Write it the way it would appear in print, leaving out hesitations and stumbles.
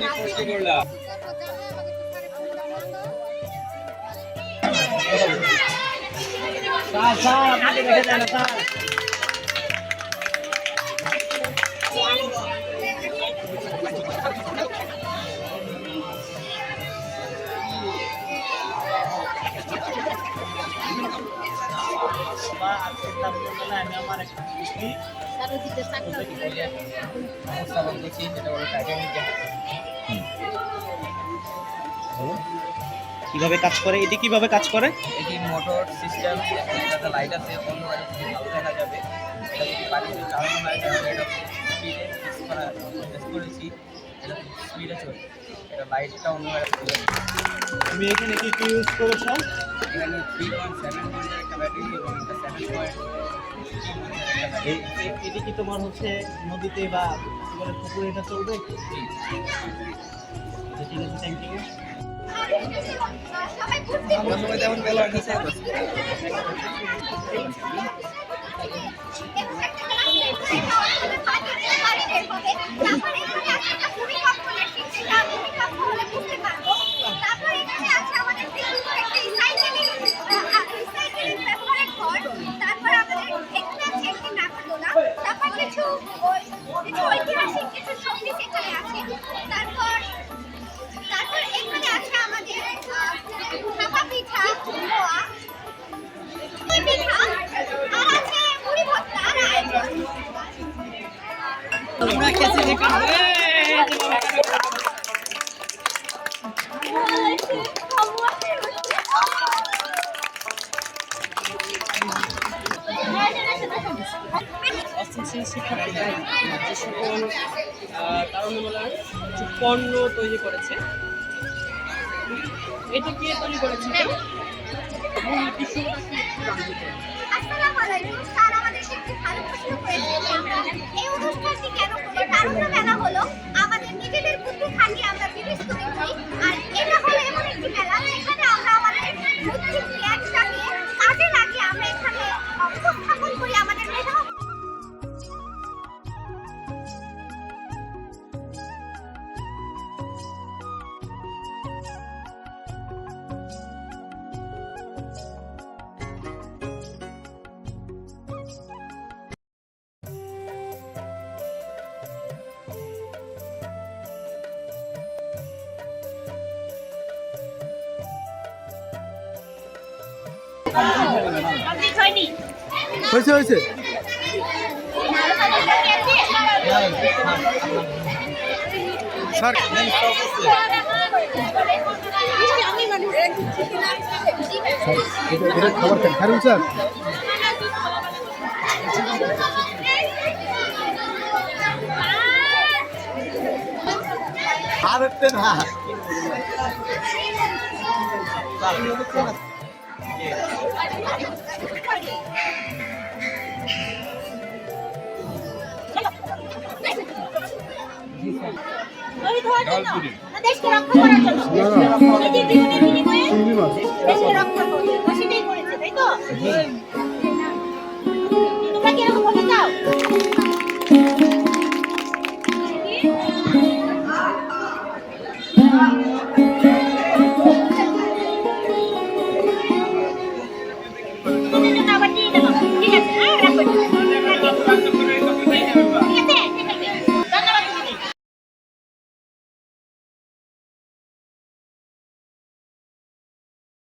অনেক কষ্ট করলাম। স্যার আপনাকে দেখে যায় না স্যার। আমি আমার একটা কিভাবে কাজ করে, এটি কিভাবে কাজ করে? এটি মোটর সিস্টেম, একটা লাইট আছে, অন্য ভালো দেখা যাবে। এটা যদি পানিতে চালানো হয় তাহলে এটা স্পিডে করেছি, এটা স্পিডে চলে। এটা লাইটটা অন্য তুমি এখানে কি কি ইউজ করেছো? এখানে 3.7 ভোল্টের একটা ব্যাটারি এবং একটা 7.3 এটি কি তোমার হচ্ছে নদীতে বা পুকুরে এটা চলবে? জি। ঠিক আছে, থ্যাংক ইউ। আমরা সবাই তেমন বেলার কাছে ঐতিহাসিক কিছু শোপিস এখানে আছে। তারপর এখানে আছে আমাদের ভাপা পিঠা, মোয়া পিঠা, আর আছে মুড়ি ভর্তা আর আয়োজন। আমরা কেসে দেখা শিক্ষার্থীরা যে সকল তারুণ্যমেলার কিছু পণ্য তৈরি করেছে। এটা কে তৈরি করেছে? আসসালামু আলাইকুম স্যার, আমাদেরকে একটু ভালো প্রশ্ন করেছেন। এই অনুষ্ঠানটি কেন হলো? তারুণ্য মেলা হলো আমাদের নিজেদের বুদ্ধি খাটিয়ে আমরা জিনিস তৈরি করি, আর এটা হলো এমন একটি মেলা যেখানে আমরা আমাদের বুদ্ধি জ্ঞানটাকে কাজে লাগিয়ে আমরা এখানে উপস্থাপন করি আমাদের মেধা। হয়েছে হয়েছে স্যার খাবার খান খারুন স্যার আর একটা না দেশকে রক্ষা করার জন্য নিজের জীবনের বিনিময়ে দেশকে রক্ষা করবে, সেটাই করেছে, তাই তো? তোমরা কি এরকম বলতে চাও? আবার দিয়ে দেবো, ঠিক আছে? রাখো, ঠিক আছে।